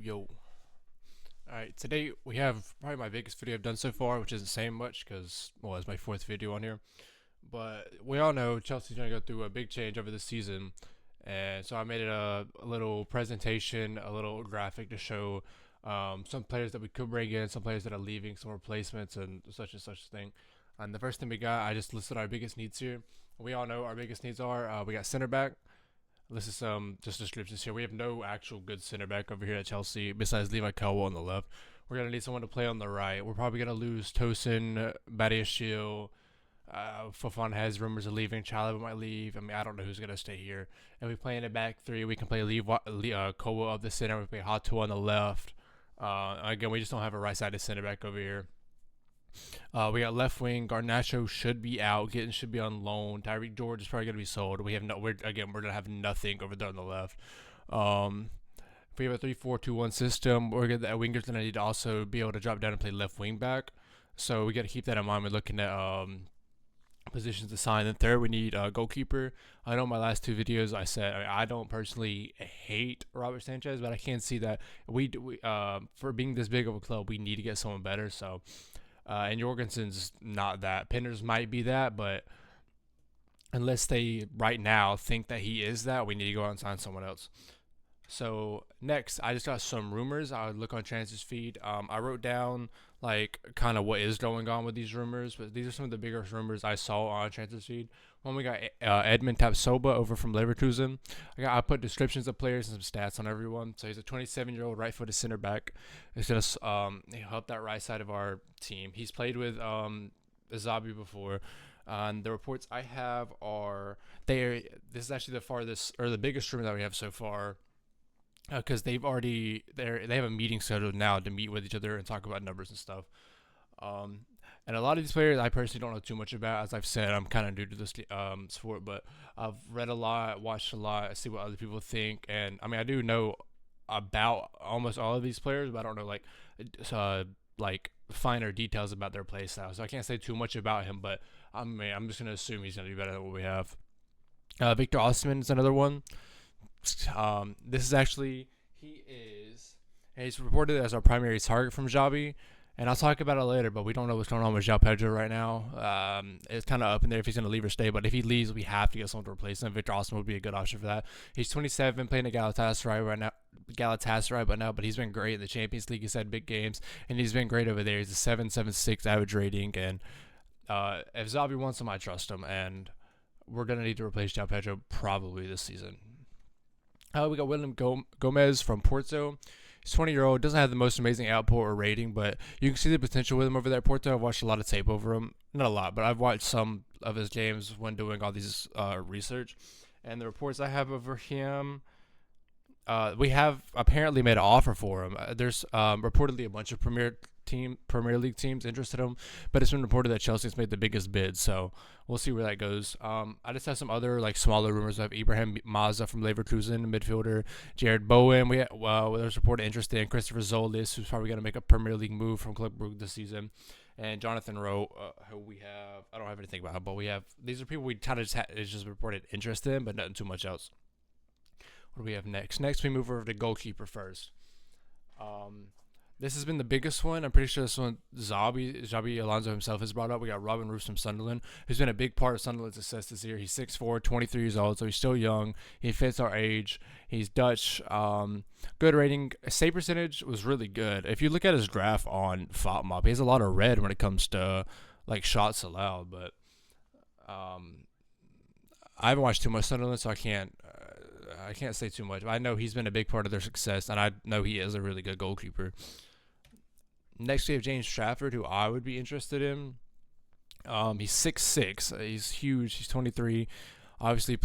Yo. Alright, today we have probably my biggest video I've done so far, which isn't saying much because, well, it's my fourth video on here. But we all know Chelsea's going to go through a big change over the season. And so I made it a little presentation, a little graphic to show some players that we could bring in, some players that are leaving, some replacements, and such thing. And the first thing we got, I just listed our biggest needs here. We all know our biggest needs are we got center back. This is some just descriptions here. We have no actual good center back over here at Chelsea besides Levi Colwill on the left. We're gonna need someone to play on the right. We're probably gonna lose Tosin, Badiashile. Fofana has rumors of leaving. Chalobah might leave. I mean, I don't know who's gonna stay here. And we play in a back three. We can play Colwill up the center. We play Hato on the left. Again, we just don't have a right-sided center back over here. We got left wing. Garnacho should be out. Gittins should be on loan. Tyreek George is probably gonna be sold. We have no. We're gonna have nothing over there on the left. If we have a 3-4-2-1 system, we're gonna wingers gonna need to also be able to drop down and play left wing back. So we got to keep that in mind when looking at positions to sign. And third, we need a goalkeeper. I know in my last two videos I said I don't personally hate Robert Sanchez, but I can see that we for being this big of a club, we need to get someone better. So. And Jorgensen's not that. Pinners might be that, but unless they right now think that he is that, we need to go out and sign someone else. So next, I just got some rumors. I would look on Transfer's feed. I wrote down like kind of what is going on with these rumors, but these are some of the biggest rumors I saw on Transfer's feed. One, we got Edmund Tapsoba over from Leverkusen. I put descriptions of players and some stats on everyone. So he's a 27-year-old right-footed center back. He's gonna help that right side of our team. He's played with Azabi before. The reports I have are this is actually the farthest or the biggest rumor that we have so far. Because they have a meeting scheduled now to meet with each other and talk about numbers and stuff. And a lot of these players I personally don't know too much about. As I've said, I'm kind of new to this sport, but I've read a lot, watched a lot, see what other people think, and I mean I do know about almost all of these players, but I don't know like finer details about their play style. So I can't say too much about him, but I mean I'm just gonna assume he's gonna be better than what we have. Victor Osman is another one. This is actually he's reported as our primary target from Xabi, and I'll talk about it later. But we don't know what's going on with João Pedro right now. It's kind of up in there if he's going to leave or stay. But if he leaves, we have to get someone to replace him. Victor Osman would be a good option for that. He's 27, playing at Galatasaray right now. But he's been great in the Champions League. He's had big games, and he's been great over there. He's a 7.76 average rating, and if Xabi wants him, I trust him. And we're gonna need to replace João Pedro probably this season. We got William Gomez from Porto. He's 20-year-old, doesn't have the most amazing output or rating, but you can see the potential with him over there at Porto. I've watched a lot of tape over him. Not a lot, but I've watched some of his games when doing all these research. And the reports I have over him, we have apparently made an offer for him. There's reportedly a bunch of Premier League teams interested in him, but it's been reported that Chelsea's made the biggest bid, so we'll see where that goes. I just have some other like smaller rumors. I have Ibrahim Maza from Leverkusen, midfielder. Jared Bowen. There's reported interest in Christopher Zolis, who's probably going to make a Premier League move from Club Brugge this season, and Jonathan Rowe, who we have. I don't have anything about him, but we have. These are people we kind of just reported interest in, but nothing too much else. What do we have next? Next, we move over to goalkeeper first. This has been the biggest one. I'm pretty sure this one Xabi Alonso himself has brought up. We got Robin Roos from Sunderland, who's been a big part of Sunderland's success this year. He's 6'4", 23 years old, so he's still young. He fits our age. He's Dutch. Good rating. Save percentage was really good. If you look at his graph on FotMob, he has a lot of red when it comes to like shots allowed. But I haven't watched too much Sunderland, so I can't say too much. But I know he's been a big part of their success, and I know he is a really good goalkeeper. Next, we have James Trafford, who I would be interested in. He's 6'6". He's huge. He's 23. Obviously,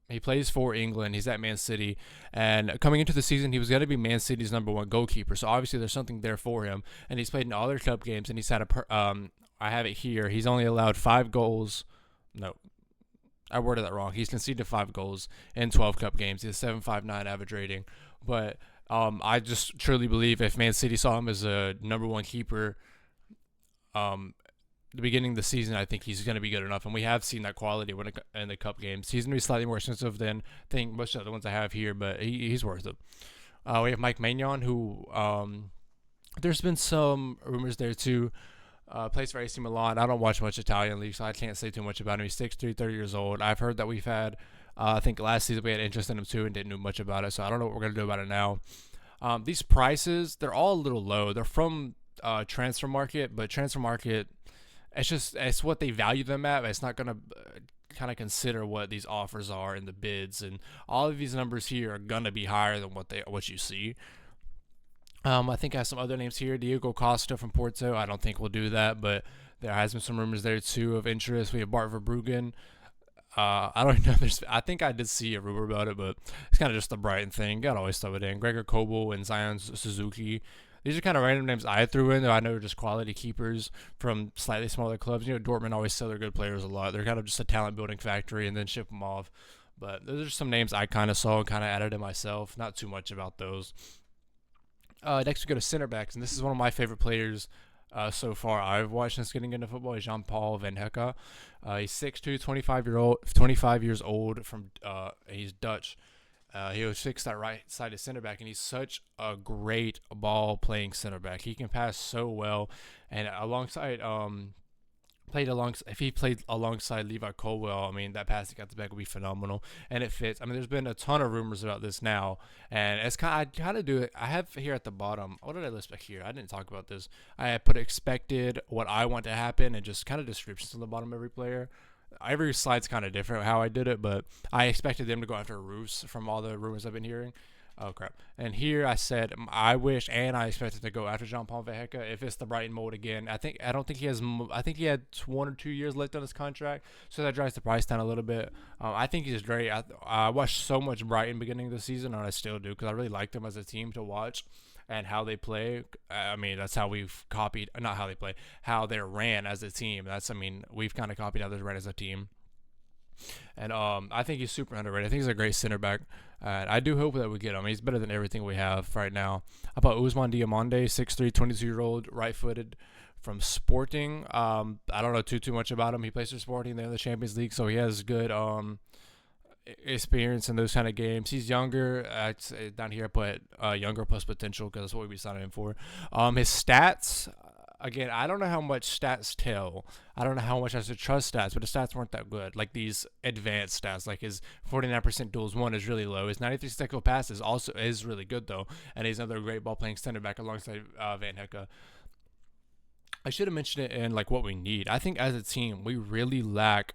he plays for England. He's at Man City, and coming into the season, he was going to be Man City's number one goalkeeper. So obviously, there's something there for him. And he's played in all their cup games, and he's had I have it here. He's only allowed 5 goals. No, I worded that wrong. He's conceded 5 goals in 12 cup games. He has 7.59 average rating, but. I just truly believe if Man City saw him as a number one keeper, the beginning of the season, I think he's going to be good enough, and we have seen that quality in the Cup games. He's going to be slightly more expensive than I think most of the ones I have here, but he's worth it. We have Mike Maignan, who there's been some rumors there too. Plays for AC Milan. I don't watch much Italian league, so I can't say too much about him. He's 6'3", 30 years old. I've heard that we've had, I think last season we had interest in him too and didn't know much about it, so I don't know what we're going to do about it now. These prices, they're all a little low. They're from Transfer Market, but Transfer Market, it's what they value them at. But it's not going to kind of consider what these offers are in the bids, and all of these numbers here are going to be higher than what you see. I think I have some other names here. Diego Costa from Porto. I don't think we'll do that, but there has been some rumors there too of interest. We have Bart Verbruggen. I don't know. I think I did see a rumor about it, but it's kind of just the Brighton thing. Gotta always throw it in. Gregor Kobel and Zion Suzuki. These are kind of random names I threw in, though I know they're just quality keepers from slightly smaller clubs. Dortmund always sell their good players a lot. They're kind of just a talent building factory and then ship them off. But those are some names I kind of saw and kind of added in myself. Not too much about those. Next we go to center backs, and this is one of my favorite players so far I've watched since getting into football. Is Jean-Paul Van Hecke. He's 6'2", 25 years old. He's Dutch. He was fixed that right-sided center back, and he's such a great ball-playing center back. He can pass so well, and if he played alongside Levi Colwell, I mean, that passing out the back would be phenomenal, and it fits. I mean, there's been a ton of rumors about this now, and I kind of do it. I have here at the bottom, what did I list back here? I didn't talk about this. I put expected, what I want to happen, and just kind of descriptions on the bottom of every player. Every slide's kind of different how I did it, but I expected them to go after Roos from all the rumors I've been hearing. Oh crap! And here I said I wish and I expected to go after Jean-Paul Van Hecke if it's the Brighton mold again. I don't think he has. I think he had 1 or 2 years left on his contract, so that drives the price down a little bit. I think he's great. I watched so much Brighton beginning of the season, and I still do because I really liked them as a team to watch and how they play. I mean, that's how we've copied. Not how they play, how they're ran as a team. We've kind of copied how they're ran as a team. And I think he's super underrated. I think he's a great center back. And I do hope that we get him. He's better than everything we have right now. How about Ousmane Diomande, 6'3", 22-year-old, right-footed from Sporting. I don't know too much about him. He plays for Sporting. They're in the Champions League, so he has good experience in those kind of games. He's younger. Down here I put younger plus potential because that's what we signed him for. His stats, again, I don't know how much stats tell. I don't know how much I should trust stats, but the stats weren't that good. Like these advanced stats, like his 49% duels won is really low. His 93 technical passes also is really good though, and he's another great ball playing center back alongside Van Hecke. I should have mentioned it in like what we need. I think as a team we really lack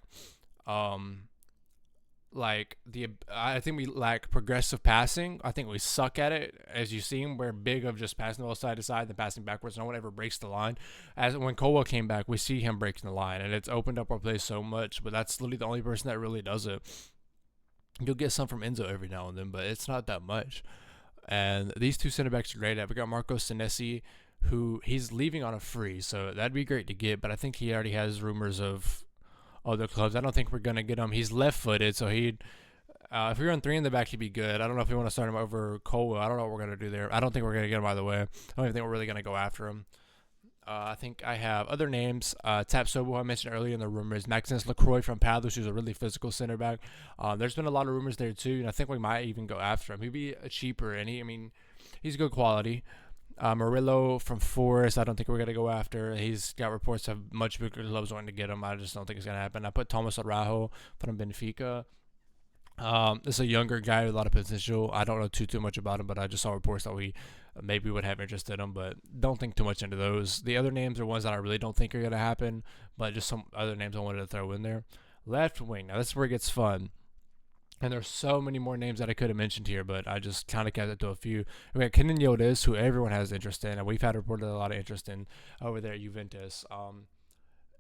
I think we lack progressive passing. I think we suck at it. As you've seen, we're big of just passing the ball side to side and passing backwards. No one ever breaks the line. As when Colwell came back, we see him breaking the line, and it's opened up our play so much. But that's literally the only person that really does it. You'll get some from Enzo every now and then, but it's not that much. And these two center backs are great. We got Marco Senesi, who he's leaving on a free, so that'd be great to get. But I think he already has rumors of other clubs. I don't think we're gonna get him. He's left-footed, so if we run 3 in the back, he'd be good. I don't know if we want to start him over Colwell. I don't know what we're gonna do there. I don't think we're gonna get him either way. I don't even think we're really gonna go after him. I think I have other names. Tapsoba, I mentioned earlier in the rumors. Maximus Lacroix from Padus, who's a really physical center back. There's been a lot of rumors there too, and I think we might even go after him. He'd be cheaper, and he's good quality. Murillo from Forest, I don't think we're going to go after. He's got reports of much bigger clubs wanting to get him. I just don't think it's going to happen. I put Thomas Araujo from Benfica. This is a younger guy with a lot of potential. I don't know too much about him, but I just saw reports that we maybe would have interest in him, but don't think too much into those. The other names are ones that I really don't think are going to happen, but just some other names I wanted to throw in there. Left wing. Now, this is where it gets fun. And there's so many more names that I could have mentioned here, but I just kind of kept it to a few. We got Kenan Yildiz, who everyone has interest in, and we've had reported a lot of interest in over there at Juventus.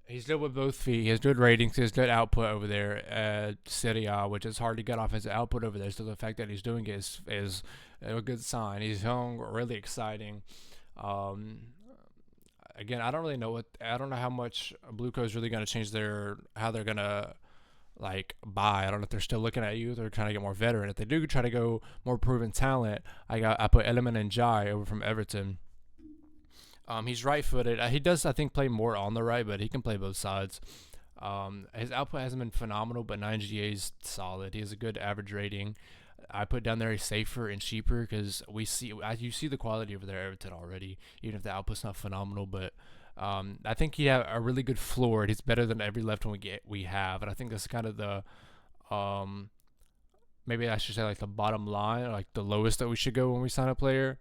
He's good with both feet. He has good ratings. He has good output over there at Serie A, which is hard to get off his output over there. So the fact that he's doing it is a good sign. He's young, really exciting. Again, I don't know how much Blue Coat is really going to change how they're going to buy. I don't know if they're still looking at youth or trying to get more veteran. If they do try to go more proven talent, I put Eleman and Jai over from Everton. He's right-footed. He does, I think, play more on the right, but he can play both sides. His output hasn't been phenomenal, but 9 GA is solid. He has a good average rating. I put down there he's safer and cheaper because you see the quality over there at Everton already, even if the output's not phenomenal. But I think he had a really good floor. He's better than every left one we have, and I think that's kind of the um, maybe I should say like the bottom line, or like the lowest that we should go when we sign a player,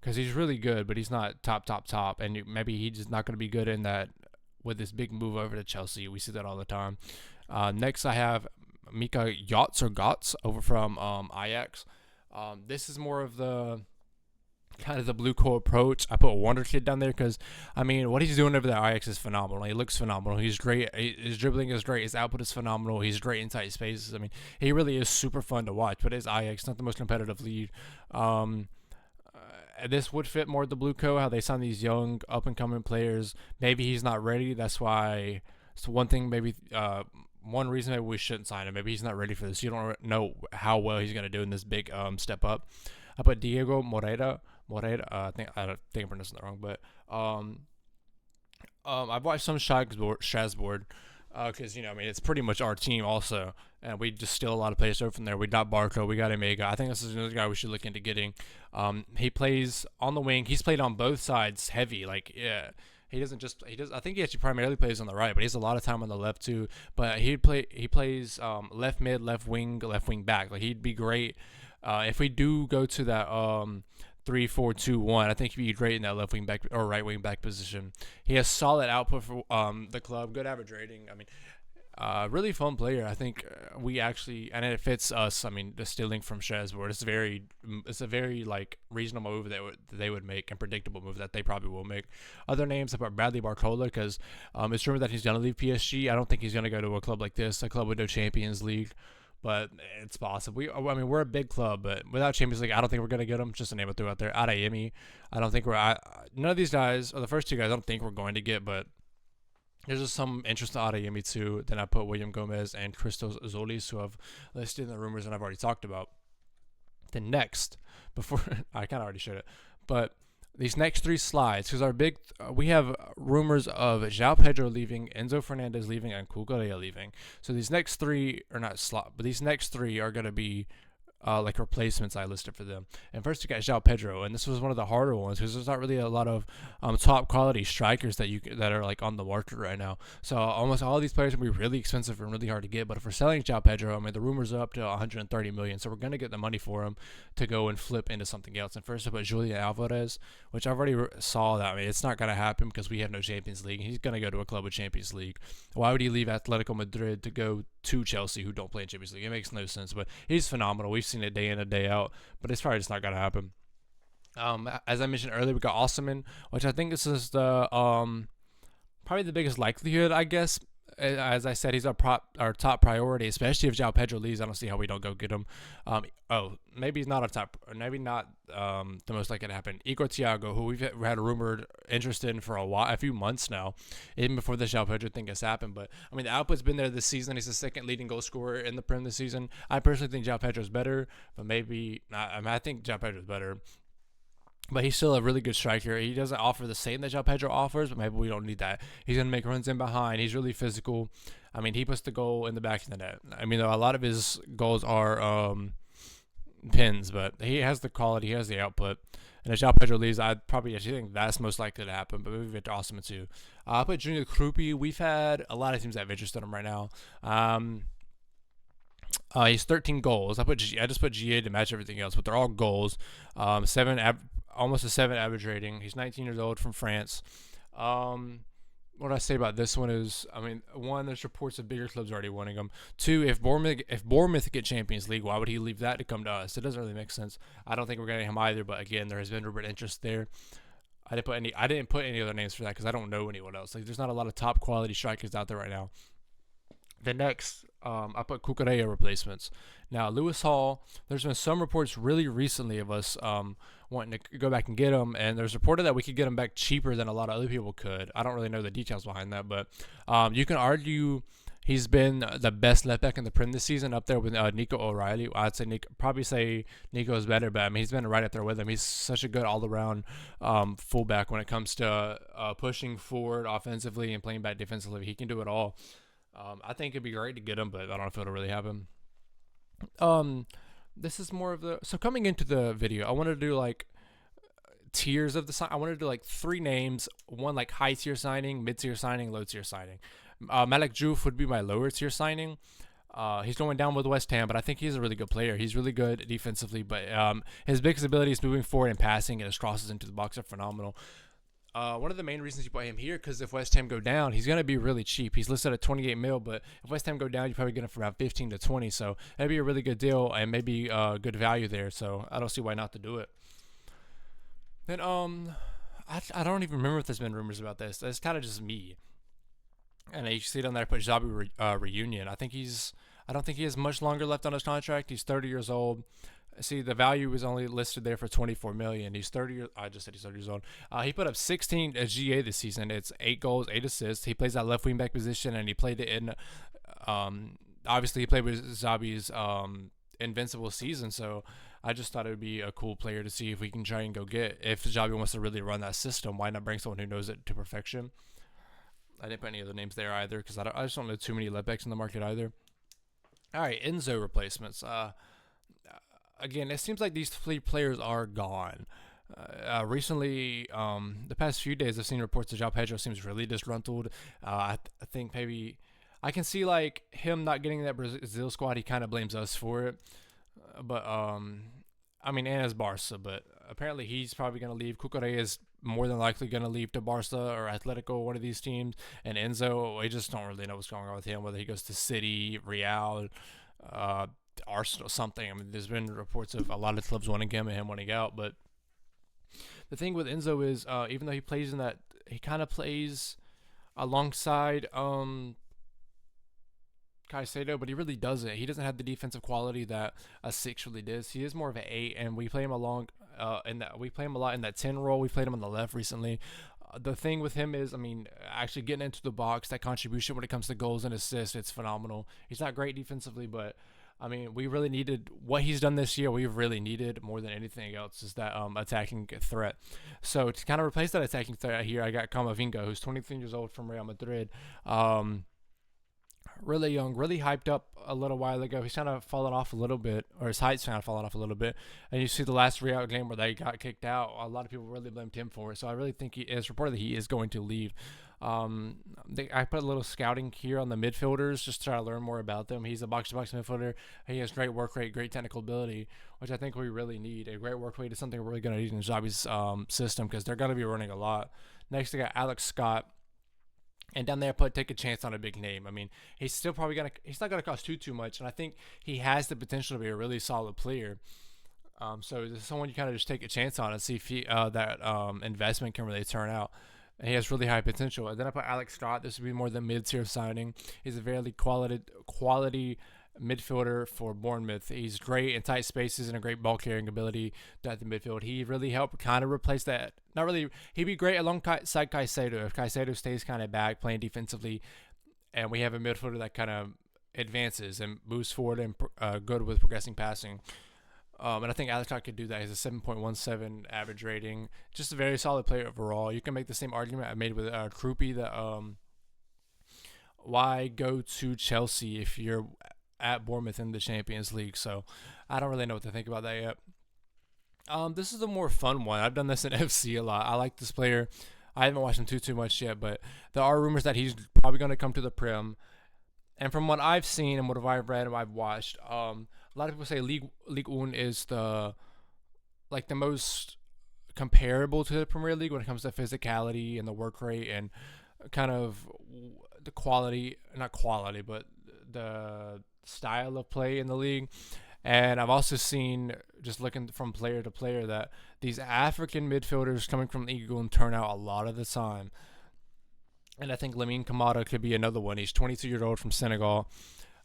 because he's really good, but he's not top, and maybe he's just not going to be good in that with this big move over to Chelsea. We see that all the time. Next, I have Mika Yachts over from Ajax. This is more of the kind of the blue core approach. I put Wonder Kid down there because, I mean, what he's doing over there Ajax is phenomenal. He looks phenomenal. He's great. His dribbling is great. His output is phenomenal. He's great in tight spaces. I mean, he really is super fun to watch. But his Ajax not the most competitive league. This would fit more the blue co, how they sign these young up and coming players. Maybe he's not ready. That's why it's one thing. Maybe one reason maybe we shouldn't sign him. Maybe he's not ready for this. You don't know how well he's gonna do in this big step up. I put Diego Moreira. I think I'm pronouncing that wrong, but I've watched some Strasbourg because I mean it's pretty much our team also, and we just steal a lot of players over from there. We got Barco, we got Omega. I think this is another guy we should look into getting. He plays on the wing. He's played on both sides heavy. Like yeah, he does. I think he actually primarily plays on the right, but he has a lot of time on the left too. But he plays left mid, left wing back. Like he'd be great if we do go to that 3-4-2-1. I think he'd be great in that left wing back or right wing back position. He has solid output for the club, good average rating. I mean, really fun player. I think we actually, and it fits us. I mean, the stealing from Strasbourg. It's a very like reasonable move that they would make, and predictable move that they probably will make. Other names about Bradley Barcola, because it's rumored that he's gonna leave PSG. I don't think he's gonna go to a club like this, a club with no Champions League. But it's possible. I mean, we're a big club, but without Champions League, I don't think we're gonna get them. Just a name I threw out there. Adeyemi, I don't think none of these guys, or the first two guys, I don't think we're going to get. But there's just some interest in Adeyemi too. Then I put William Gomez and Christos Zolis, who I've listed in the rumors and I've already talked about. Then next, before I kind of already showed it, but these next three slides, because our big, we have rumors of João Pedro leaving, Enzo Fernandez leaving, and Cucurella leaving. So these next three are not slot, but these next three are going to be like replacements I listed for them. And first you got João Pedro, and this was one of the harder ones because there's not really a lot of top quality strikers that are like on the market right now. So almost all of these players will be really expensive and really hard to get. But if we're selling João Pedro, I mean the rumors are up to 130 million, so we're gonna get the money for him to go and flip into something else. And first I put Julian Alvarez, which I've already saw that. I mean it's not gonna happen because we have no Champions League. He's gonna go to a club with Champions League. Why would he leave Atletico Madrid to go to Chelsea, who don't play in Champions League? It makes no sense. But he's phenomenal. We've seen it day in and day out, but it's probably just not gonna happen. As I mentioned earlier, we got Osman, which I think this is the probably the biggest likelihood, I guess. As I said, he's our top priority, especially if João Pedro leaves. I don't see how we don't go get him. Maybe he's not our top, or maybe not the most likely to happen. Igor Thiago, who we've had a rumored interest in for a few months now, even before the João Pedro thing has happened. But I mean, the output's been there this season. He's the second leading goal scorer in the Prem this season. I personally think João Pedro's better, but maybe not. I mean, I think João Pedro's better. But he's still a really good striker. He doesn't offer the same that João Pedro offers, but maybe we don't need that. He's going to make runs in behind. He's really physical. I mean, he puts the goal in the back of the net. I mean, a lot of his goals are pins, but he has the quality. He has the output. And if João Pedro leaves, I'd probably actually think that's most likely to happen, but maybe Victor Osimhen too. I put Junior Krupi. We've had a lot of teams that have interest in him right now. He's 13 goals. I just put GA to match everything else, but they're all goals. Almost a 7 average rating. He's 19 years old, from France. What I say about this one is, I mean, one, there's reports of bigger clubs already wanting him. Two, if Bournemouth get Champions League, why would he leave that to come to us? It doesn't really make sense. I don't think we're getting him either, but again, there has been rumored interest there. I didn't put any other names for that because I don't know anyone else. Like, there's not a lot of top quality strikers out there right now. The next, I put Cucurella replacements. Now, Lewis Hall, there's been some reports really recently of us wanting to go back and get him, and there's reported that we could get him back cheaper than a lot of other people could. I don't really know the details behind that, but you can argue He's been the best left back in the Prem this season, up there with Nico O'Reilly. I'd say probably say Nico is better, but I mean he's been right up there with him. He's such a good all-around fullback when it comes to pushing forward offensively and playing back defensively. He can do it all. I think it'd be great to get him, but I don't know if it'll really happen. Um, this is more of the so coming into the video, I wanted to do like tiers of the sign. I wanted to do like three names, one like high tier signing, mid tier signing, low tier signing. Malik Juf would be my lower tier signing. He's going down with West Ham, but I think he's a really good player. He's really good defensively, but his biggest abilities moving forward and passing and his crosses into the box are phenomenal. One of the main reasons you buy him here because if West Ham go down, he's gonna be really cheap. He's listed at 28 mil, but if West Ham go down, you probably get him for around 15 to 20. So that'd be a really good deal and maybe good value there. So I don't see why not to do it. Then I don't even remember if there's been rumors about this. It's kind of just me. And you see it on there. I put Xabi reunion. I don't think he has much longer left on his contract. He's 30 years old. See, the value was only listed there for 24 million. He's 30 years. I just said he's 30 years old. He put up 16 GA this season. It's 8 goals, 8 assists. He plays that left wing back position, and he played it in. Obviously, he played with Xabi's invincible season. So I just thought it would be a cool player to see if we can try and go get. If Xabi wants to really run that system, why not bring someone who knows it to perfection? I didn't put any other names there either because I just don't know too many left backs in the market either. All right, Enzo replacements. Again, it seems like these three players are gone. Recently, the past few days, I've seen reports that João Pedro seems really disgruntled. I think maybe I can see like him not getting that Brazil squad. He kind of blames us for it, but I mean, and as Barca, but apparently he's probably going to leave. Cucurella is more than likely going to leave to Barca or Atletico, one of these teams. And Enzo, we just don't really know what's going on with him, whether he goes to City, Real, Arsenal, something. I mean, there's been reports of a lot of clubs wanting him and him wanting out. But the thing with Enzo is, even though he plays in that, he kind of plays alongside Caicedo, but he really doesn't. He doesn't have the defensive quality that a 6 really does. He is more of an 8, and we play him along in that. We play him a lot in that 10 role. We played him on the left recently. The thing with him is, I mean, actually getting into the box, that contribution when it comes to goals and assists, it's phenomenal. He's not great defensively, but I mean, we really needed what he's done this year. We've really needed more than anything else is that attacking threat. So to kind of replace that attacking threat here, I got Camavinga, who's 23 years old from Real Madrid. Really young, really hyped up a little while ago. He's kind of fallen off a little bit, or his height's kind of fallen off a little bit. And you see the last Real game where they got kicked out. A lot of people really blamed him for it. So I really think it's reported that he is going to leave. I put a little scouting here on the midfielders just to try to learn more about them. He's a box-to-box midfielder. He has great work rate, great technical ability, which I think we really need. A great work rate is something we're really going to need in Xabi's system because they're going to be running a lot. Next, I got Alex Scott. And down there, I put take a chance on a big name. I mean, he's still probably he's not gonna cost too much, and I think he has the potential to be a really solid player. So there's someone you kind of just take a chance on and see if that investment can really turn out. And he has really high potential. And then I put Alex Scott. This would be more the mid-tier signing. He's a very quality midfielder for Bournemouth. He's great in tight spaces and a great ball carrying ability at the midfield. He really helped kind of replace that. Not really. He'd be great alongside Caicedo if Caicedo stays kind of back playing defensively, and we have a midfielder that kind of advances and moves forward and good with progressing passing. And I think Alex Scott could do that. He has a 7.17 average rating. Just a very solid player overall. You can make the same argument I made with Krupi that why go to Chelsea if you're at Bournemouth in the Champions League. So I don't really know what to think about that yet. This is a more fun one. I've done this in FC a lot. I like this player. I haven't watched him too much yet, but there are rumors that he's probably going to come to the Prem. And from what I've seen and what I've read and I've watched, a lot of people say Ligue 1 is the most comparable to the Premier League when it comes to physicality and the work rate and kind of the quality, not quality, but the style of play in the league. And I've also seen, just looking from player to player, that these African midfielders coming from Ligue 1 turn out a lot of the time. And I think Lamine Kamara could be another one. He's 22 years old from Senegal.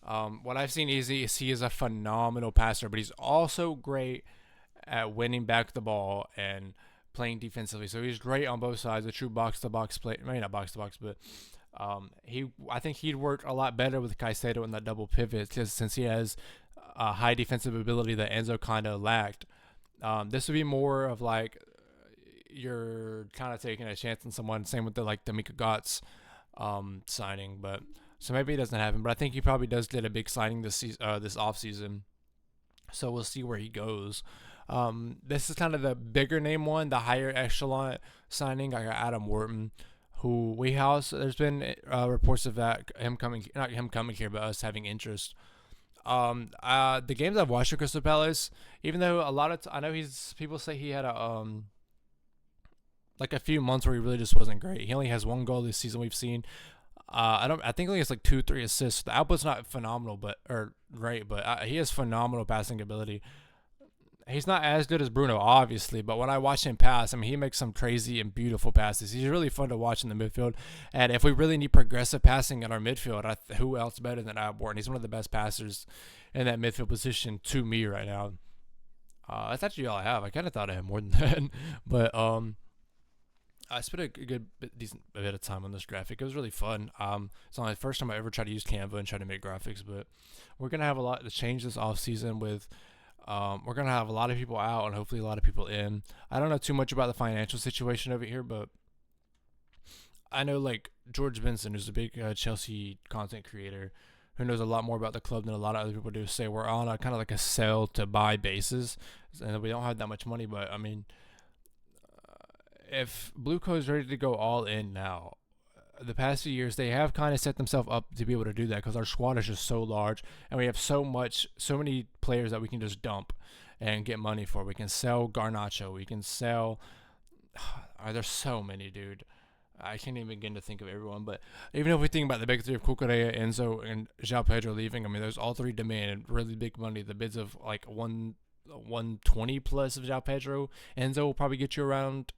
What I've seen is he is a phenomenal passer, but he's also great at winning back the ball and playing defensively. So he's great on both sides, a true box-to-box play. Maybe not box-to-box, but I think he'd work a lot better with Caicedo in that double pivot, because since he has a high defensive ability that Enzo kind of lacked. This would be more of like you're kind of taking a chance on someone. Same with the like the Mika Gotts signing, but so maybe it doesn't happen. But I think he probably does get a big signing this off season. So we'll see where he goes. This is kind of the bigger name one, the higher echelon signing. I got Adam Wharton, who we house. There's been reports of that him coming, not him coming here, but us having interest. The games I've watched at Crystal Palace, even though a lot of I know he's people say he had a like a few months where he really just wasn't great. He only has one goal this season we've seen. I think he only has like 2, 3 assists. The output's not phenomenal, but or great, but he has phenomenal passing ability. He's not as good as Bruno, obviously, but when I watch him pass, I mean, he makes some crazy and beautiful passes. He's really fun to watch in the midfield. And if we really need progressive passing in our midfield, who else better than Adam Wharton? He's one of the best passers in that midfield position to me right now. That's actually all I have. I kind of thought I had more than that, but I spent a good, decent bit of time on this graphic. It was really fun. It's only the first time I ever tried to use Canva and try to make graphics, but we're gonna have a lot to change this off season with. We're gonna have a lot of people out and hopefully a lot of people in. I don't know too much about the financial situation over here, but I know like George Benson, who's a big Chelsea content creator, who knows a lot more about the club than a lot of other people do. Say we're on a kind of like a sell to buy basis, and we don't have that much money. But I mean, if Blue Co is ready to go all in now, the past few years they have kind of set themselves up to be able to do that because our squad is just so large and we have so many players that we can just dump and get money for. We can sell Garnacho. We can sell. There's so many, dude. I can't even begin to think of everyone. But even if we think about the big three of Cucurella, Enzo, and João Pedro leaving, I mean, there's all three demand really big money. The bids of like 120 plus of João Pedro. Enzo will probably get you around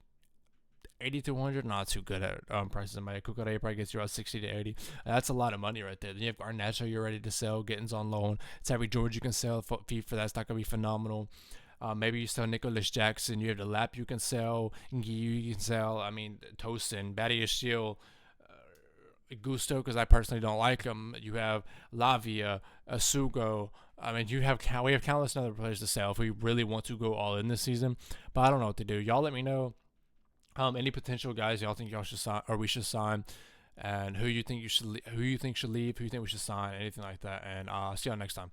80 to 100, not too good at prices in my Cucurella probably gets you around 60 to 80. That's a lot of money right there. Then you have Garnacho you're ready to sell, Gittins on loan. Terry George you can sell fee for that's not gonna be phenomenal. Maybe you sell Nicholas Jackson. You have the Lap you can sell, Ngiyu you can sell. I mean Tosin, Badia Shield, Gusto because I personally don't like him. You have Lavia, Asugo. I mean, we have countless other players to sell if we really want to go all in this season. But I don't know what to do. Y'all let me know any potential guys y'all think y'all should sign or we should sign, and who you think should leave, who you think we should sign, anything like that. And see y'all next time.